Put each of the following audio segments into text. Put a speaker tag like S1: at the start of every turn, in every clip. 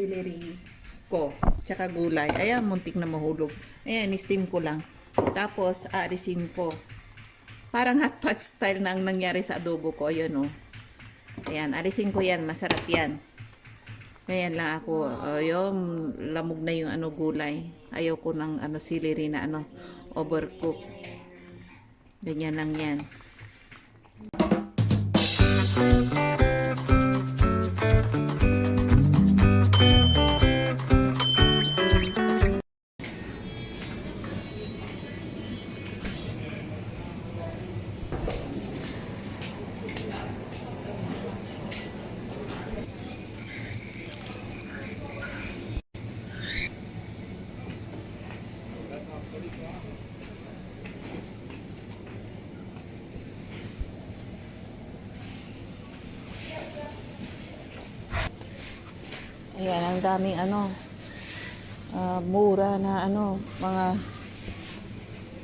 S1: celery ko, tsaka gulay. Ayan, muntik na mahulog. Ayan, steam ko lang. Tapos, aalisin ko. Parang hot pot style na ang nangyari sa adobo ko. Ayan, oh. Ayan, alisin ko yan. Masarap yan. Ayan lang ako. Ayun, lamog na yung gulay. Ayaw ko ng celery na overcook. Ganyan lang yan. Ayan, ang daming mura na mga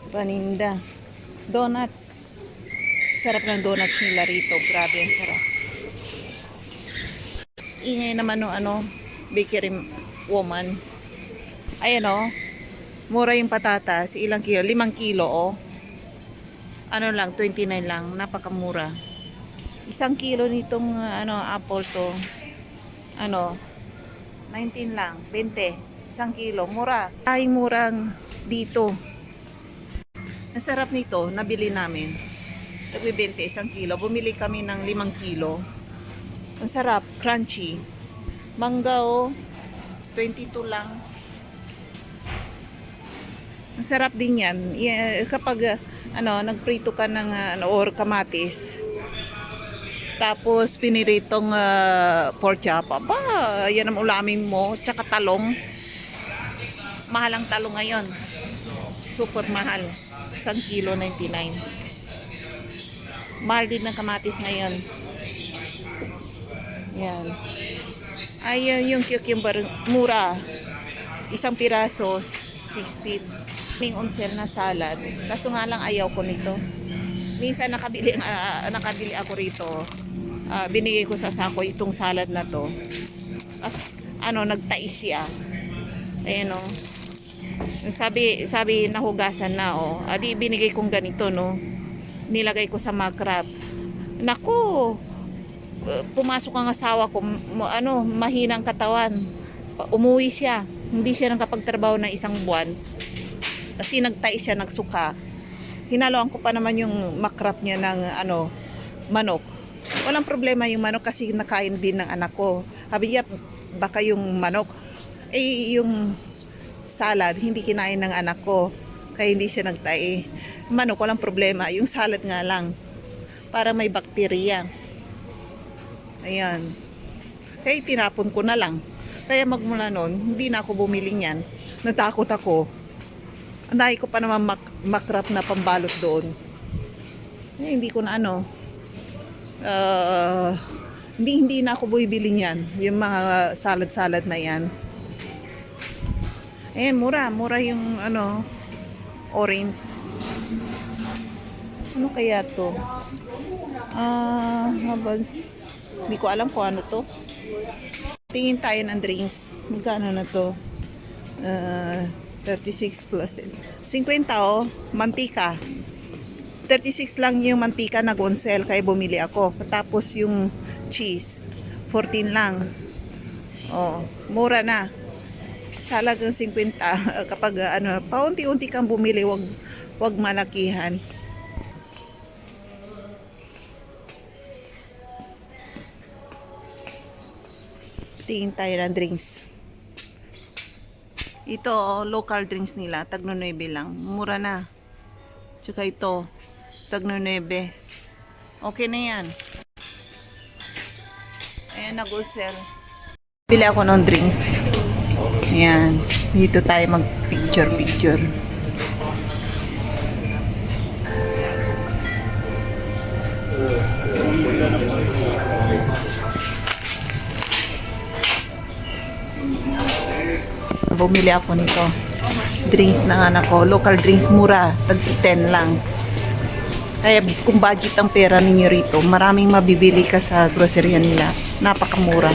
S1: paninda. Donuts. Sarap ng donuts nila rito. Grabe, ang sarap. Ingay naman bakery woman. Ayan mura yung patatas. Ilang kilo? 5 kilo Ano lang, 29 lang. Napakamura. 1 kilo nitong apple to. 19 lang, 20, 1 kilo, mura. Ay, murang dito. Ang sarap nito, nabili namin. Nagbe-20, 1 kilo. Bumili kami ng 5 kilo. Ang sarap, crunchy. Mangga 22 lang. Ang sarap din yan. Kapag nagprito ka ng or kamatis. Tapos piniritong pork chop. Aba, yan ang ulamin mo. Tsaka talong. Mahal ang talong ngayon. Super mahal. 1 kilo 99. Mahal din ng kamatis ngayon. Yan. Ay, yung cucumber, mura. 1 piraso, 16. May unsel na salad. Kaso nga lang ayaw ko nito. Minsan nakabili ako rito. Binigay ko sa sako itong salad na to. Nagtais siya. Ayan Sabi nahugasan na Adi binigay kong ganito Nilagay ko sa makrab. Nako. Pumasok ang asawa ko, mahinang katawan. Umuwi siya. Hindi siya nakapagtrabaho ng 1 buwan. Kasi nagtais siya, nagsuka. Hinaloan ko pa naman yung makrap niya ng manok. Walang problema yung manok kasi nakain din ng anak ko. Sabi niya, baka yung manok. Yung salad, hindi kinain ng anak ko. Kaya hindi siya nagtae. Manok, walang problema. Yung salad nga lang. Para may bakterya. Ayan. Kaya tinapon ko na lang. Kaya magmula nun, hindi na ako bumili niyan. Natakot ako. Andahi ko pa naman makrap na pambalot doon. Hindi ko na hindi na ako bumibili niyan. Yung mga salad-salad na yan. Ayan, mura. Mura yung orange. Ano kaya to? Hindi ko alam kung ano to. Tingin tayo ng drinks. Magkano na to? 36 plus 50 mantika. 36 lang yung mantika na on-sale kaya bumili ako. Tapos yung cheese 14 lang. Mura na. Salagang 50 kapag paunti-unti kang bumili, wag malakihan. Tingin tayo ng drinks. Ito, local drinks nila. Tagno 9 lang. Mura na. Tsaka ito, tagno 9. Okay na yan. Ayan, nag-sell. Bili ako ng drinks. Ayan. Dito tayo mag-picture-picture. Bumili ako nito. Drinks ng anak ko. Local drinks, mura. Tag 10 lang. Kaya kung budget ang pera ninyo rito, maraming mabibili ka sa grocery nila. Napakamura.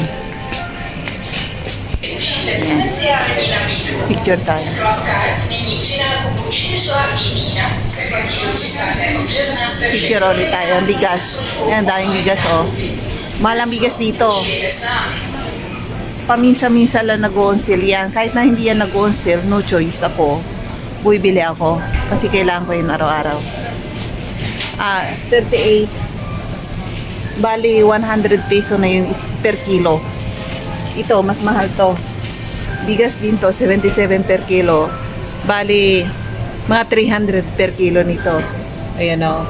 S2: speciální nabídku.
S1: Picture tayo.
S2: Skladka nyní při nákupu 4 lahví vína se platí do 30. března ve všech
S1: Picture ulit tayo. Ang bigas. Ayan, daming bigas, oh. Mahal ang bigas dito.
S2: Přijďte s námi.
S1: Paminsa-minsa lang nag-o-on-sale yan. Kahit na hindi yan nag-o-on-sale, no choice ako. Buibili ako. Kasi kailangan ko yun araw-araw. 38. Bali, 100 peso na yun per kilo. Ito, mas mahal to. Bigas din to, 77 per kilo. Bali, mga 300 per kilo nito. Ayan o.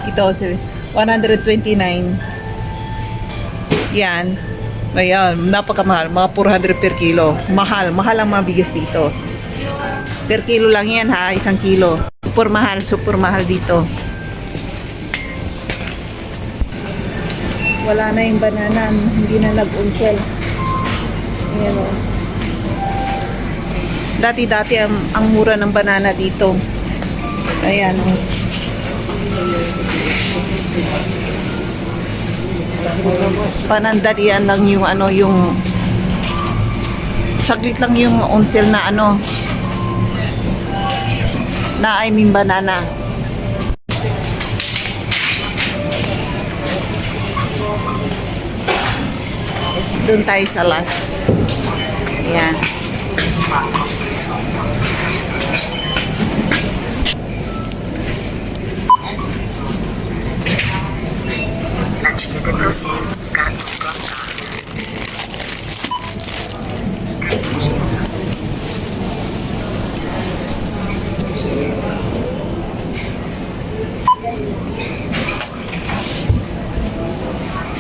S1: Ito, 129. Yan. Ayan, napakamahal. Mga 400 per kilo. Mahal. Mahal ang mga bigas dito. Per kilo lang yan ha, 1 kilo. Super mahal dito. Wala na yung banana, hindi na nag-unsel. Ayan o. Dati-dati ang mura ng banana dito. Ayan o. Panandalian lang yung ano, yung saglit lang yung unsel na ano, na I mean banana. Doon tayo sa last. Ayan.
S3: Načtěte prosím kartu kantář.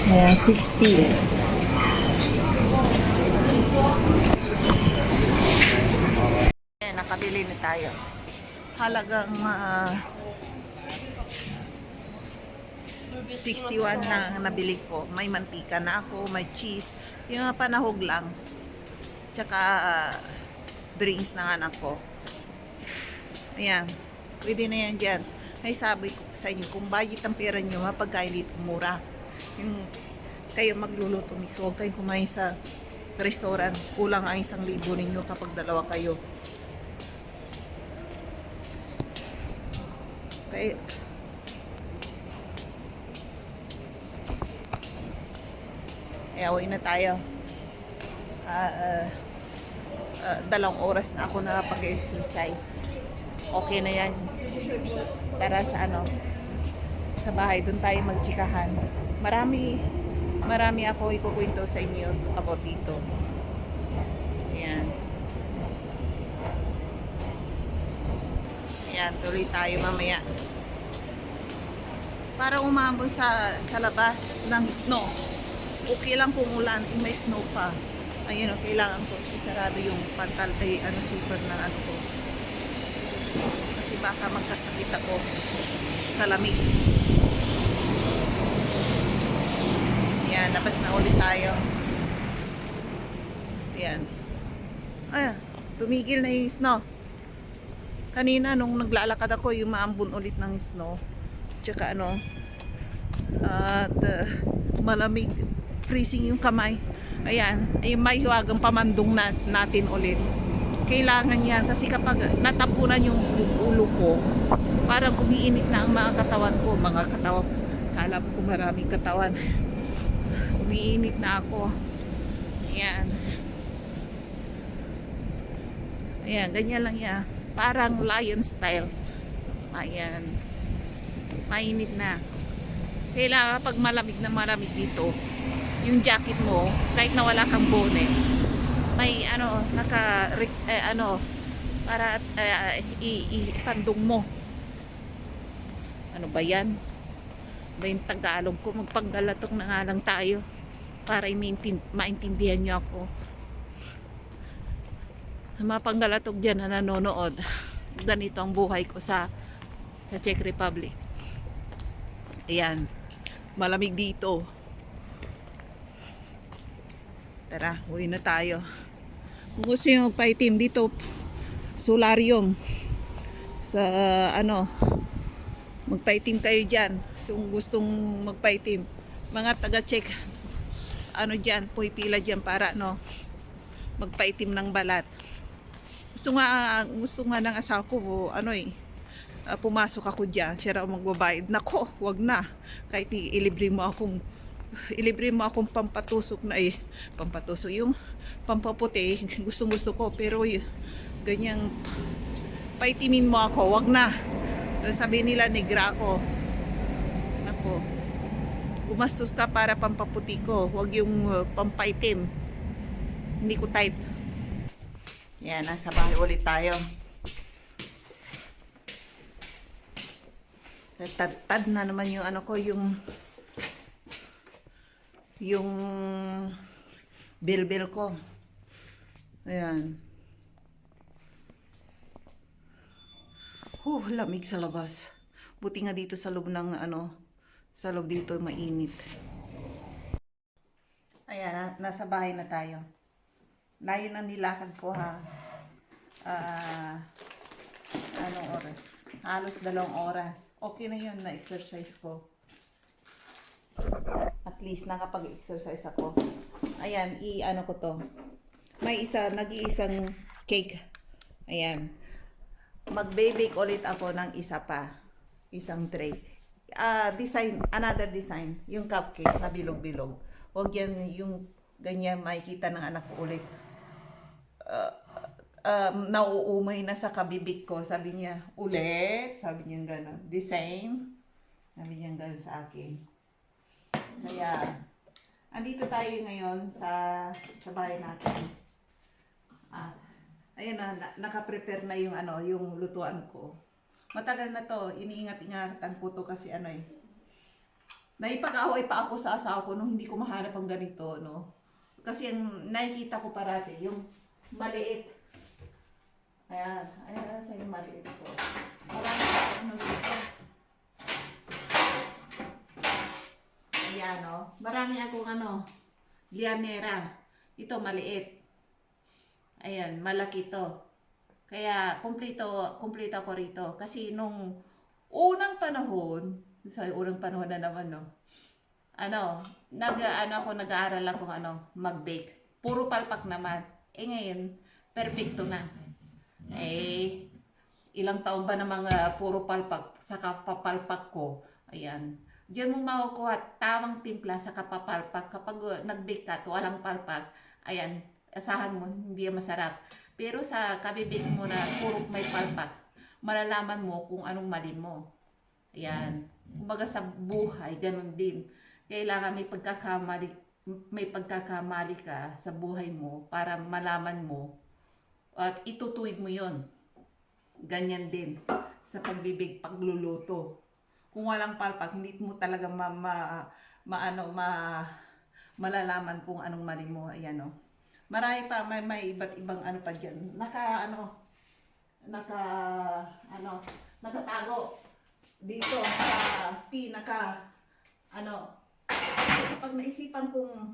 S1: Ayan, 60. Ayan, nakabili na tayo. Halagang 61 na nabili ko. May mantika na ako, may cheese. Yung mga panahog lang. Tsaka drinks na anak ko. Ayan. Pwede na yan dyan. Ay sabi ko sa inyo, kung budget ang pera nyo, mapagkain dito mura. Yung kayo magluluto mismo, huwag kayong kumain sa restaurant. Kulang ang 1,000 ninyo kapag dalawa kayo. Okay. Kaya uwi na tayo. 2 oras na ako nakapag-exercise. Okay na yan. Tara sa sa bahay, doon tayo magchikahan. Marami ako ikukwento sa inyo about dito. Ayan. Ayan, tuloy tayo mamaya. Para umambon sa labas ng snow. Okay lang kung ulan, may snow pa. Ayun, kailangan ko isarado yung zipper na ko. Kasi baka magkasakit ako sa lamig. Ayan, labas na ulit tayo. Ayan. Ayan, tumigil na yung snow. Kanina nung naglalakad ako, yung maambon ulit ng snow. Tsaka at malamig, freezing yung kamay. Ayan, ay may hiwagang pamandong natin ulit. Kailangan yan kasi kapag natapunan yung ulo ko, parang umiinit na ang mga katawan ko. Kala ko maraming katawan. Umiinit na ako. Ayan. Ayan, ganyan lang yan. Parang lion style. Ayan. Mainit na. Kailangan pag malamig na malamig dito, yung jacket mo, kahit na wala kang bonnet, may para ipandong mo. Ano ba yan? Ba yung Tagalog ko? Magpanggalatok na nga lang tayo para maintindihan nyo ako. Sa mga panggalatok dyan na nanonood, ganito ang buhay ko sa Czech Republic. Ayan, malamig dito. Tara, uwi na tayo. Kung gusto nyo magpaitim dito, solarium sa magpaitim kayo dyan. So, kung gustong magpaitim, mga taga-check dyan, pupila dyan para magpaitim ng balat. Gusto nga ng asawa ko, pumasok ako diyan, siya raw magbabayad. Nako, wag na. Kahit ilibre mo akong pampatusok na pampatusok yung pampaputi, gusto ko, pero ganyang paitimin mo ako, wag na. Sabi nila negra ako. Nako, gumastos ka para pampaputi ko, wag yung pampaitim. Hindi ko type. Yan, nasa bahay ulit tayo. Tad na naman yung yung bilbil ko. Ayan. Lamig sa labas. Buti nga dito sa loob sa loob dito mainit. Ayan, nasa bahay na tayo. Layo ng nilakad ko ha. Anong oras? Halos 2 oras. Okay na yun na exercise ko. At least nakapag-exercise ako. Ayan, ko to. May nag-iisang cake. Ayan. Mag-bake ulit ako ng isa pa. Isang tray. Another design. Yung cupcake na bilog-bilog. Huwag yan yung ganyan makikita ng anak ko ulit. Nauumay na sa kabibig ko. Sabi niya, ulit. Sabi niya gano'n. The same. Sabi niya gano'n sa akin. Kaya, andito tayo ngayon sa bahay natin. Ayan na, nakaprepare na yung lutuan ko. Matagal na to, iniingat-ingatan ko to kasi naipag-away pa ako sa asawa ko nung hindi ko mahanap ang ganito, no? Kasi yung nakikita ko parati, yung maliit. Ayan sa yung maliit ko. Marami ako dito. Ayan, no? Marami akong lianera. Ito maliit. Ayan, malaki to. Kaya, kumpleto ako rito. Kasi nung unang panahon na naman, no? Nag-aaral ako mag-bake. Puro palpak naman. Ngayon, perfecto na. Ilang taon ba na mga puro palpak sa kapapalpak ko? Ayan. Diyan mo makukuha tamang timpla sa kapapalpak. Kapag nag-bake ka to, walang palpak, ayan, asahan mo, hindi masarap. Pero sa kabibig mo na puro may palpak, malalaman mo kung anong mali mo. Ayan. Kumbaga sa buhay, ganun din. Kailangan may pagkakamali ka sa buhay mo para malaman mo at itutuwid mo yon. Ganyan din sa pagbibig, pagluluto. Kung walang palpak, hindi mo talaga malalaman kung anong mali mo. Ayan, no? Marami pa, may iba't ibang pa dyan. Nakatago dito sa kapag naisipan kong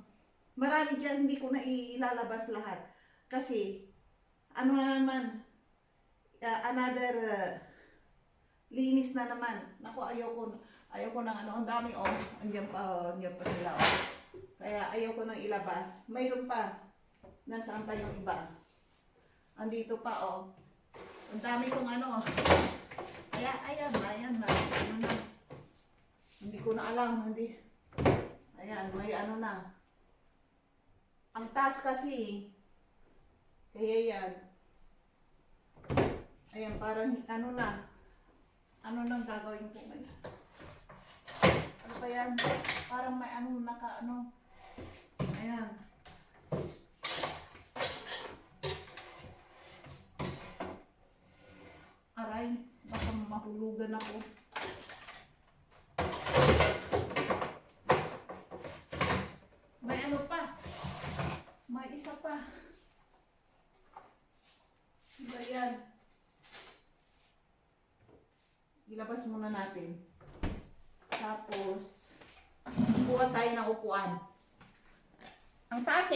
S1: marami dyan, hindi ko na ilalabas lahat. Kasi, na naman, another linis na naman. Naku, ayoko ng ang dami, andyan pa sila, Kaya ayoko nang ilabas. Mayroon pa. Nasaan pa yung iba? Andito pa, Ang dami kong Kaya, ayan na. Hindi ko na alam, Ayan, may na. Ang taas kasi, kaya yan. Ayan, parang na. Ano nang gagawin ko ngayon? Ano ba yan? Parang may Ayan. Aray, baka mahulugan ako. May pa. May isa pa. Diba yan? Ilabas muna natin. Tapos, kuha tayo ng upuan. Ang taas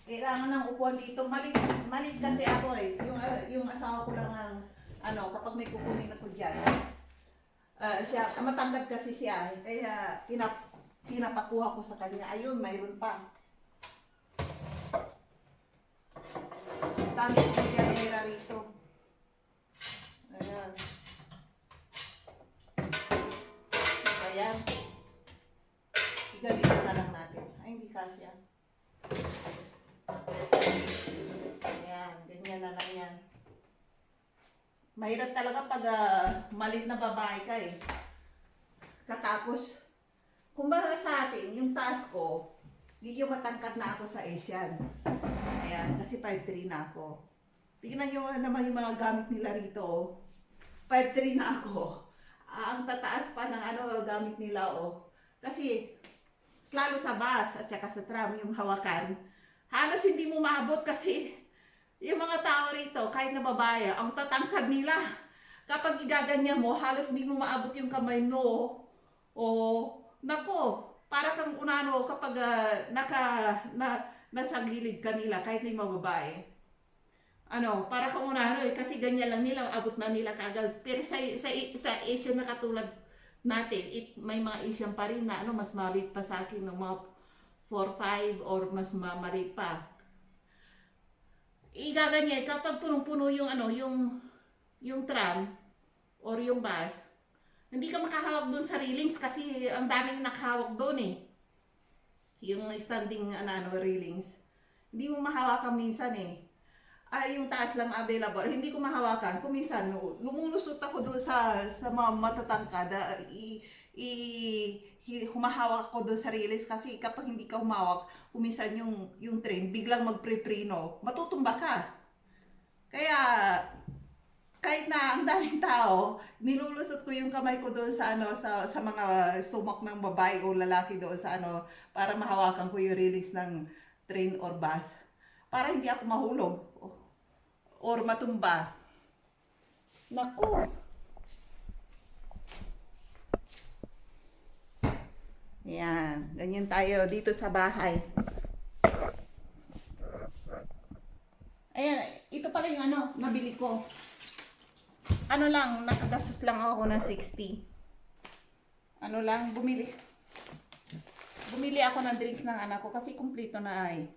S1: Kailangan ng upuan dito. Malit kasi ako Yung asawa ko lang kapag may kukunin ako dyan. Siya, matangkad kasi siya. Kaya pinapakuha ko sa kanya. Ayun, mayroon pa. Dami ko nila rito. Ayan. Ayan. Igalito na lang natin. Ay, hindi kasya. Ayan, ganyan na lang yan. Mahirap talaga pag malit na babae ka eh. Katapos, kumbaga sa atin, yung taas ko, medyo matangkad na ako sa Asian. Ayan, kasi 5'3 na ako. Tingnan nyo naman yung mga gamit nila rito. Oh. 5'3 na ako. Ang tataas pa ng gamit nila. Oh. Kasi, lalo sa bus at saka sa tram, yung hawakan, halos hindi mo maabot kasi yung mga tao rito, kahit na babae, ang tatangkad nila. Kapag igaganyan mo, halos hindi mo maabot yung kamay mo. O, nako, para kang unano kapag nasa gilid kanila, kahit na yung mga babae. Para kang unano kasi ganyan lang nila, abot na nila kagad. Pero sa Asian na katulad natin, may mga Asian pa rin na mas maliit pa sa akin, mga 4'5" or mas maliit pa. Igaganyan kapag punong-puno yung tram or yung bus, hindi ka makahawak doon sa railings kasi ang daming nakahawak doon eh. Yung standing railings. Hindi mo mahawakan minsan eh. Yung taas lang available. Hindi ko mahawakan. Kung minsan, lumulusot ako doon sa mga matatangkad. Humahawak ako doon sa railings kasi kapag hindi ka humawak, kuminsan yung train, biglang magprepreno, matutumba ka. Kaya, kahit na ang daming tao, nilulusot ko yung kamay ko doon sa mga stomach ng babae o lalaki doon sa para mahawakan ko yung railings ng train or bus. Para hindi ako mahulog or matumba. Naku! Yan, ganyan tayo dito sa bahay. Ayan, ito pala yung nabili ko. Nakagastos lang ako ng 60. Bumili ako ng drinks ng anak ko kasi kumpleto na ay.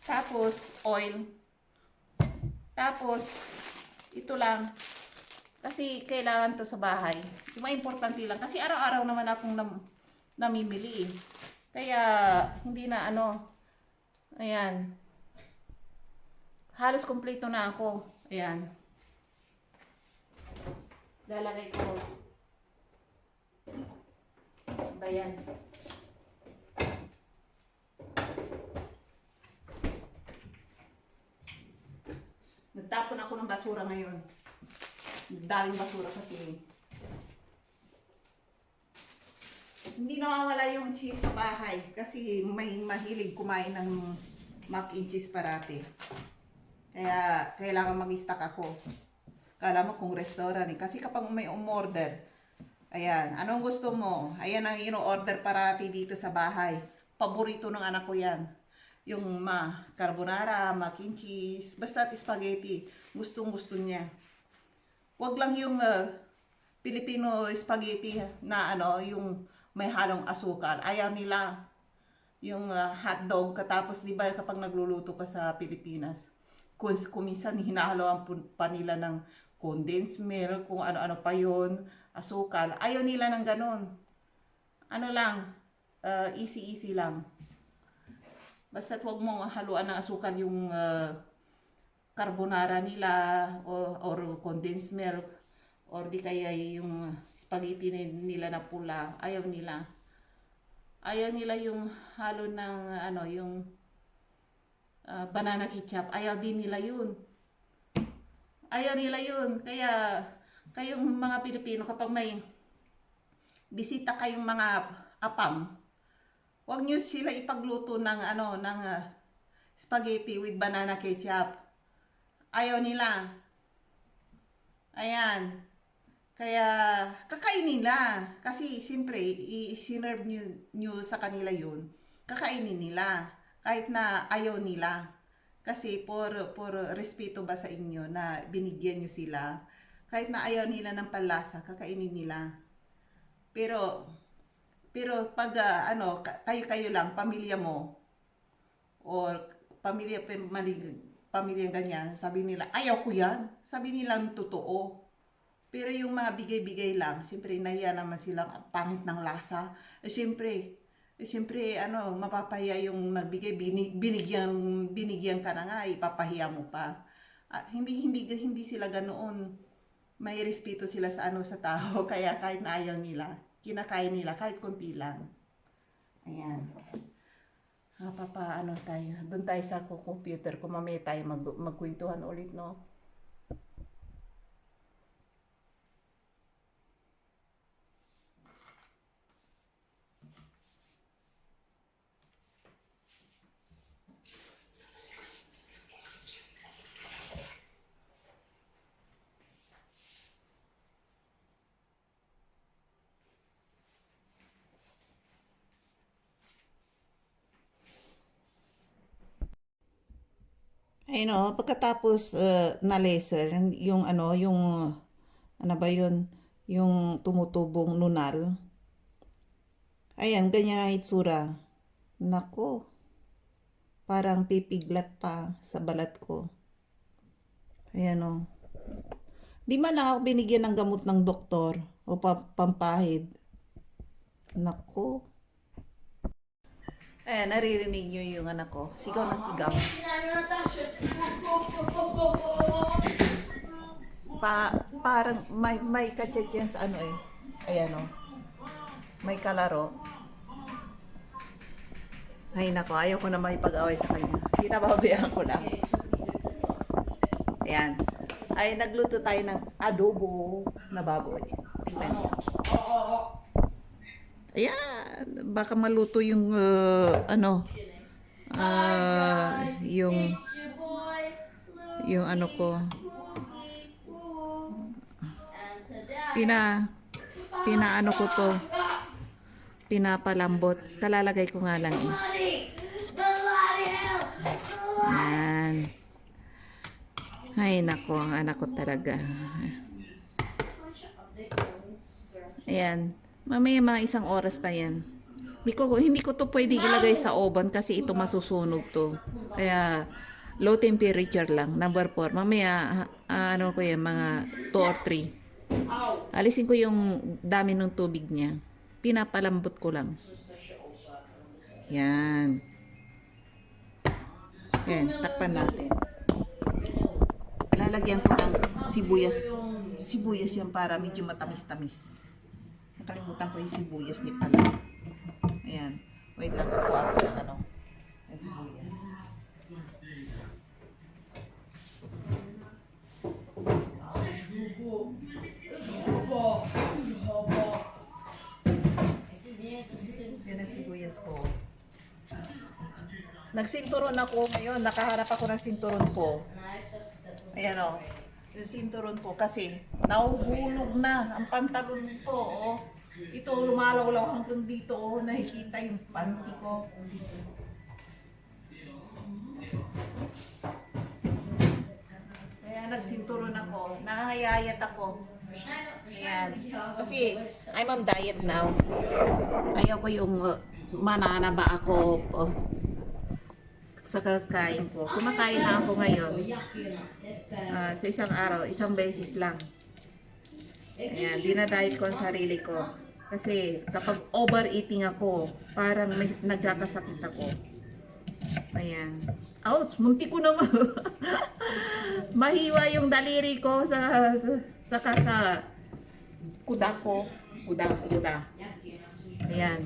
S1: Tapos, oil. Tapos, ito lang. Kasi kailangan to sa bahay. Yung mga importante lang. Kasi araw-araw naman akong namimili eh. Kaya, hindi na ayan. Halos kumpleto na ako. Ayan. Lalagay ko. Bayan. Nagtapon ako ng basura ngayon. Daming basura kasi. Hindi nawawala yung cheese sa bahay kasi may mahilig kumain ng mac and cheese parati. Kaya kailangan mag-stock ako. Kala mo kung restaurant eh. Kasi kapag may umorder, ayan, anong gusto mo? Ayan ang ino-order parati dito sa bahay. Paborito ng anak ko yan. Yung carbonara, mac and cheese, basta spaghetti. Gustong-gusto niya. Wag lang yung Filipino spaghetti na yung may halong asukal. Ayaw nila yung hotdog katapos, di ba kapag nagluluto ka sa Pilipinas, kuminsan hinahaloan pa nila ng condensed milk, kung ano-ano pa yon, asukal. Ayaw nila ng ganon. Easy lang. Basta't huwag mong haluan ng asukal yung carbonara nila or condensed milk or di kaya yung spaghetti nila na pula. Ayaw nila. Ayaw nila yung halo ng yung banana ketchup. Ayaw din nila yun. Ayaw nila yun. Kaya kayong mga Pilipino, kapag may bisita kayong mga apam, huwag nyo sila ipagluto ng spaghetti with banana ketchup. Ayaw nila. Ayan. Kaya kakainin nila. Kasi siyempre, i-serve nyo sa kanila yun. Kakainin nila. Kahit na ayaw nila. Kasi por respeto ba sa inyo na binigyan nyo sila. Kahit na ayaw nila ng palasa, kakainin nila. Pero
S4: Pero pag kayo-kayo lang, pamilya mo, or pamilya ganyan, sabi nila, ayaw ko yan. Sabi nila ng totoo. Pero yung mga bigay-bigay lang, siyempre nahiya naman silang ang pangit ng lasa. Siyempre, mapapahiya yung nagbigay, binigyan ka na nga, ipapahiya mo pa. Hindi sila ganoon. May respeto sila sa tao, kaya kahit na ayaw nila, kinakain nila kahit konti lang. Ayan. Tayo. Doon tayo sa computer, kung mamaya tayo magkwentuhan ulit, no? Ayun pagkatapos na laser, yung ano ba yun, yung tumutubong nunal. Ayan, ganyan ang itsura. Nako, parang pipiglat pa sa balat ko. Ayan Di man lang ako binigyan ng gamot ng doktor o pampahid. Nako. Ayan, naririnig nyo yung anak ko. Sigaw na sigaw. Parang may kachetyan sa Ayan may kalaro. Ay nako, ayaw ko na makipag-away sa kanya. Pinababayaan ko lang. Ayan. Ay, nagluto tayo ng adobo na baboy. Tingnan niyo. Ayan, baka maluto yung yung ano ko. Pinaano ko to. Pinapalambot. Talalagay ko nga lang Ayan. Ay nako, ang anak ko talaga. Ayan. Mamaya mga 1 oras pa yan. Hindi ko to pwede ilagay sa oven kasi ito masusunog to. Kaya low temperature lang. Number 4. Mamaya ko yan, mga 2 or 3. Alisin ko yung dami ng tubig niya. Pinapalambot ko lang. Yan. Yan, takpan natin. Lalagyan ko ng sibuyas yan para medyo matamis-tamis. Nakalimutan ko yung sibuyas ni pala. Ayan. Wait lang, kukuha ko ng yung sibuyas. Yan ang sibuyas ko. Nagsinturon ako ngayon. Nakaharap ako ng sinturon ko. Ayan yung sinturon ko kasi nahuhulog na ang pantalon ko. Ito lumalaw-law hanggang dito. Nakikita yung panty ko. Kaya nagsinturon ako. Nangangayayat ako. Ayan. Kasi I'm on diet now. Ayaw ko yung mananaba ako sa kakain ko. Kumakain na ako ngayon. Sa isang araw, 1 beses lang. Ayan, dinadiet ko ang sarili ko. Kasi kapag overeating ako, parang nagkakasakit ako. Ayan. Ouch! Munti ko na nga. Mahiwa yung daliri ko sa kuda ko. Kuda. Ayan.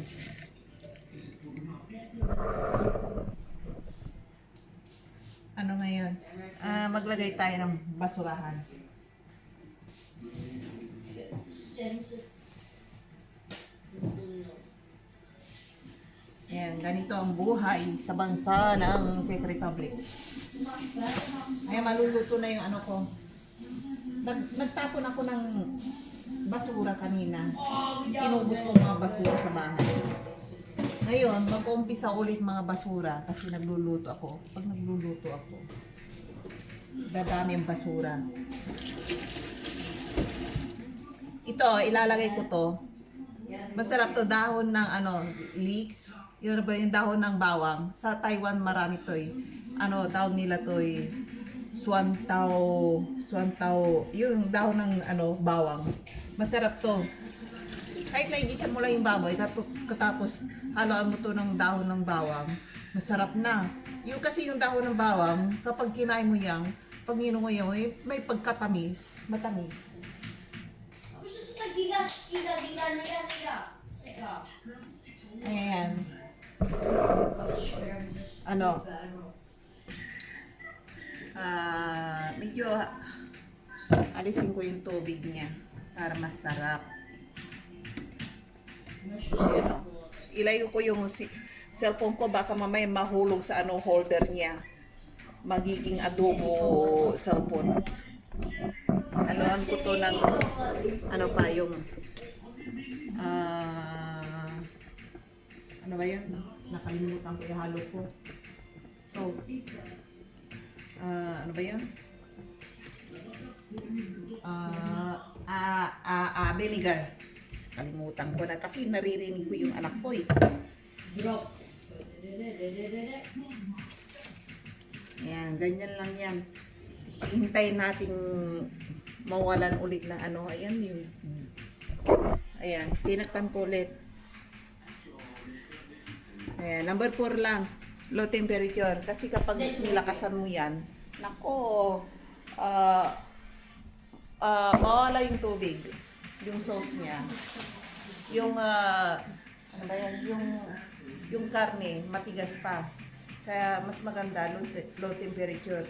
S4: Ano ngayon? Maglagay tayo ng basurahan. Ayan, ganito ang buhay sa bansa ng Czech Republic. Ayan, maluluto na yung ano ko. Nagtapon ako ng basura kanina. Inubos ko mga basura sa bahay. Ngayon, mag-umpisa ulit mga basura kasi nagluluto ako. Pag nagluluto ako, dadami ang basura. Ito, ilalagay ko to. Masarap to, dahon ng ano, leeks. Yun ba yung dahon ng bawang? Sa Taiwan marami to eh. Ano, tawag nila to eh. Suantao, yung dahon ng ano, bawang. Masarap to. Kahit naigisa mo lang yung baboy, katapos haluan mo to ng dahon ng bawang, masarap na. Yung kasi yung dahon ng bawang, kapag kinain mo yan, pag minunguya mo, may pagkatamis, matamis. Ayan. Ano? Medyo alisin ko yung tubig niya para masarap. Ayan, oh. Ilayo ko yung cellphone ko, baka mamaya mahulog sa ano holder niya. Magiging adobo cellphone. Anuan ko to ng ano pa yung ano ba yan? Nakalimutan ko ihalo ko. Oh. Ano ba yan? Vinegar. Kalimutan ko na kasi naririnig ko yung anak ko eh. Ayan, ganyan lang yan. Hintayin nating mawalan ulit ng ano. Ayan yung ayan, tinakpan ko ulit. Ayan, number 4 lang. Low temperature. Kasi kapag nilakasan mo yan, nako, mawala yung tubig. Yung sauce niya. Yung, ano ba yan? Yung karne, matigas pa. Kaya mas maganda, low temperature.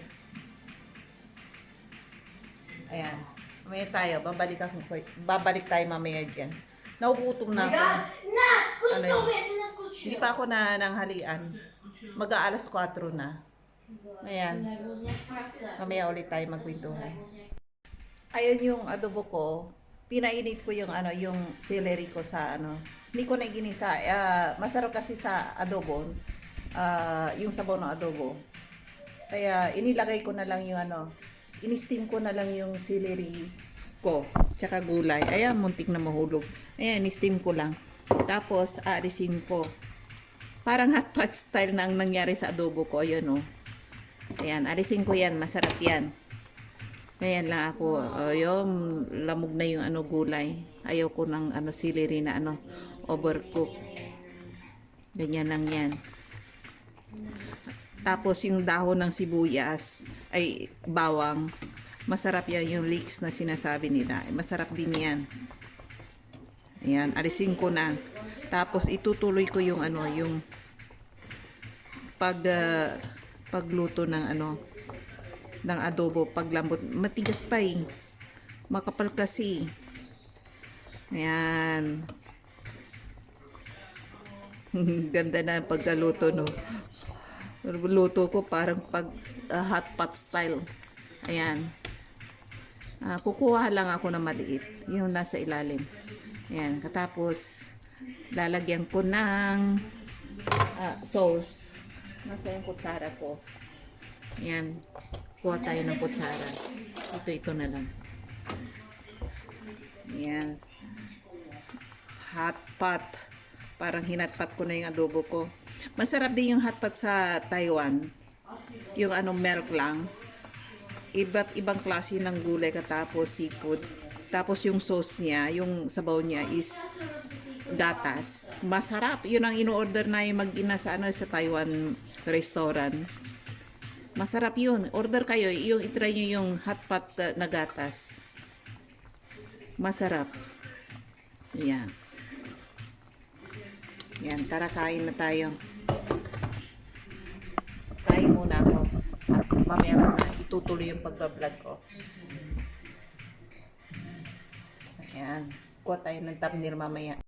S4: Ayan. Mamaya tayo, babalik tayo mamaya dyan. Naugutom na ako. Ano yun? Hindi pa ako na nanghalian. Mag-aalas 4 na. Ayan. Mamaya ulit tayo magkwentuhan. Ayan yung adobo ko. Pinainit ko yung ano, yung celery ko sa ano. Hindi ko na ginisa. Masarap kasi sa adobo. Yung sabaw ng adobo. Kaya inilagay ko na lang yung ano, in-steam ko na lang yung celery ko, tsaka gulay. Ayan, muntik na mahulog. Ayan, in-steam ko lang. Tapos, aalisin ko. Parang hot pot style na ang nangyari sa adobo ko. Ayan, oh. Ayan, alisin ko yan. Masarap yan. Ayan lang ako. Ayun, lamog na yung ano, gulay. Ayaw ko ng ano, celery na ano, overcook. Ganyan lang yan. Tapos yung dahon ng sibuyas, ay bawang, masarap yan yung leeks na sinasabi nila. Masarap din yan. Ayan, alisin ko na. Tapos itutuloy ko yung ano, yung pagluto ng ano, ng adobo, paglambot. Matigas pa eh. Makapal kasi. Ayan. Ganda na pagkaluto, no? Luto ko parang pag hot pot style. Ayan. Kukuha lang ako ng maliit. Yung nasa ilalim. Ayan. Katapos, lalagyan ko ng sauce. Nasa yung kutsara ko. Ayan. Kuha tayo ng kutsara. Ito na lang. Ayan. Hot pot. Parang hinatpat ko na yung adobo ko. Masarap din yung hot pot sa Taiwan. Yung ano, milk lang. Iba't ibang klase ng gulay katapos seafood. Tapos yung sauce niya, yung sabaw niya is gatas. Masarap. Yun ang ino-order na yung mag-ina sa ano, sa Taiwan restaurant. Masarap yun. Order kayo. Yung itry nyo yung hot pot na gatas. Masarap. Yan. Yan. Tara, kain na tayo. Kain muna ako. At mamaya ko na itutuloy yung pagbablog ko. Ayan. Kuha tayo ng thumbnail mamaya.